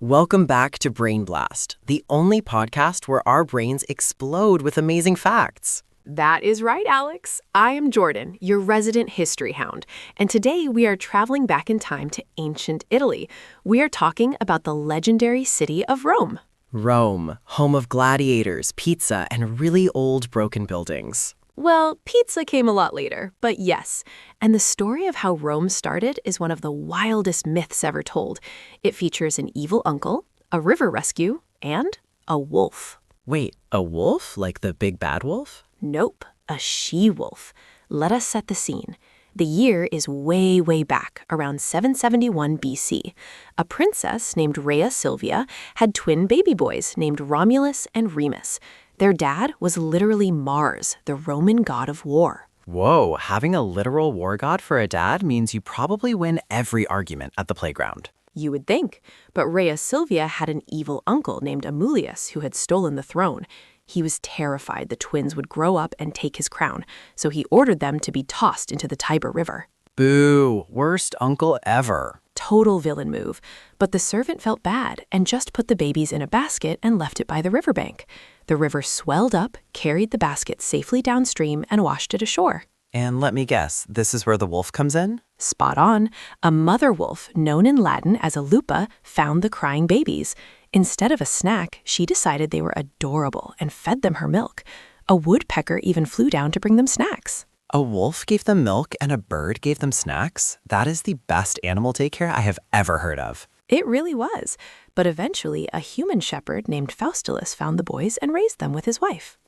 Welcome back to BrainBlast, the only podcast where our brains explode with amazing facts. That is right, Alex. I am Jordan, your resident history hound, and today we are traveling back in time to ancient Italy. We are talking about the legendary city of Rome. Rome, home of gladiators, pizza, and really old broken buildings. Well, pizza came a lot later, but yes. And the story of how Rome started is one of the wildest myths ever told. It features an evil uncle, a river rescue, and a wolf. Wait, a wolf? Like the big bad wolf? Nope, a she-wolf. Let us set the scene. The year is way, way back, around 771 BC. A princess named Rhea Silvia had twin baby boys named Romulus and Remus. Their dad was literally Mars, the Roman god of war. Whoa, having a literal war god for a dad means you probably win every argument at the playground. You would think, but Rhea Silvia had an evil uncle named Amulius who had stolen the throne. He was terrified the twins would grow up and take his crown, so he ordered them to be tossed into the Tiber River. Boo, worst uncle ever. Total villain move, but the servant felt bad and just put the babies in a basket and left it by the riverbank. The river swelled up, carried the basket safely downstream, and washed it ashore. And let me guess, this is where the wolf comes in? Spot on. A mother wolf, known in Latin as a Lupa, found the crying babies. Instead of a snack, she decided they were adorable and fed them her milk. A woodpecker even flew down to bring them snacks. A wolf gave them milk and a bird gave them snacks? That is the best animal daycare I have ever heard of. It really was. But eventually, a human shepherd named Faustulus found the boys and raised them with his wife.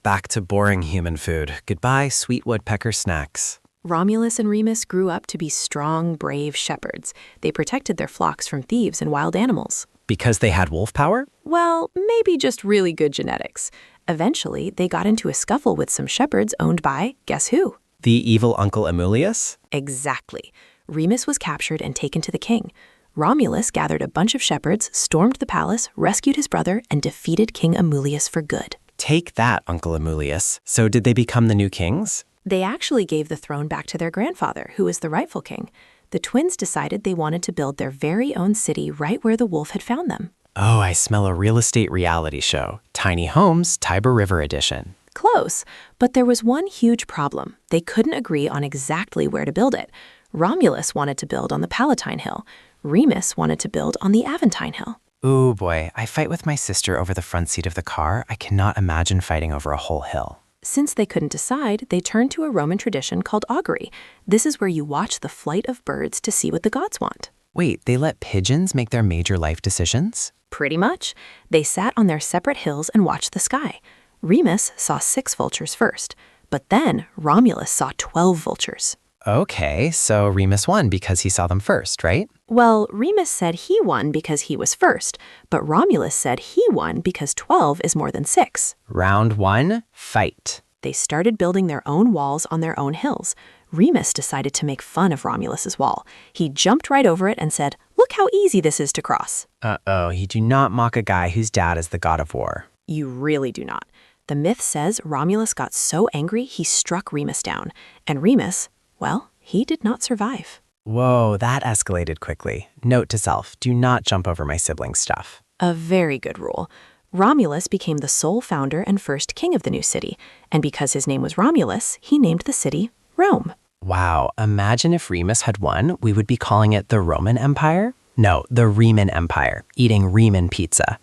Back to boring human food. Goodbye, sweet woodpecker snacks. Romulus and Remus grew up to be strong, brave shepherds. They protected their flocks from thieves and wild animals. Because they had wolf power? Well, maybe just really good genetics. Eventually, they got into a scuffle with some shepherds owned by, guess who? The evil Uncle Amulius? Exactly. Remus was captured and taken to the king. Romulus gathered a bunch of shepherds, stormed the palace, rescued his brother, and defeated King Amulius for good. Take that, Uncle Amulius. So did they become the new kings? They actually gave the throne back to their grandfather, who was the rightful king. The twins decided they wanted to build their very own city right where the wolf had found them. Oh, I smell a real estate reality show. Tiny Homes, Tiber River Edition. Close, but there was one huge problem. They couldn't agree on exactly where to build it. Romulus wanted to build on the Palatine Hill. Remus wanted to build on the Aventine Hill. Ooh, boy, I fight with my sister over the front seat of the car. I cannot imagine fighting over a whole hill. Since they couldn't decide, they turned to a Roman tradition called augury. This is where you watch the flight of birds to see what the gods want. Wait, they let pigeons make their major life decisions? Pretty much. They sat on their separate hills and watched the sky. Remus saw 6 vultures first, but then Romulus saw 12 vultures. Okay, so Remus won because he saw them first, right? Well, Remus said he won because he was first, but Romulus said he won because 12 is more than 6. Round 1, fight. They started building their own walls on their own hills. Remus decided to make fun of Romulus's wall. He jumped right over it and said, "Look how easy this is to cross." Uh-oh, you do not mock a guy whose dad is the god of war. You really do not. The myth says Romulus got so angry he struck Remus down, and Remus, well, he did not survive. Whoa, that escalated quickly. Note to self, do not jump over my siblings' stuff. A very good rule. Romulus became the sole founder and first king of the new city, and because his name was Romulus, he named the city Rome. Wow, imagine if Remus had won, we would be calling it the Roman Empire? No, the Riemann Empire, eating Riemann pizza.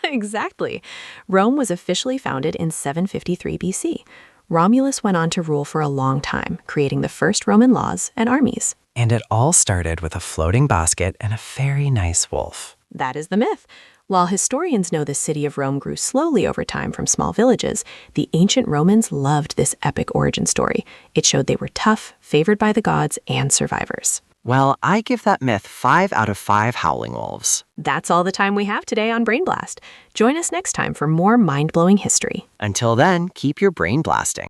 Exactly. Rome was officially founded in 753 BC. Romulus went on to rule for a long time, creating the first Roman laws and armies. And it all started with a floating basket and a very nice wolf. That is the myth. While historians know the city of Rome grew slowly over time from small villages, the ancient Romans loved this epic origin story. It showed they were tough, favored by the gods, and survivors. Well, I give that myth 5 out of 5 howling wolves. That's all the time we have today on BrainBlast. Join us next time for more mind-blowing history. Until then, keep your brain blasting.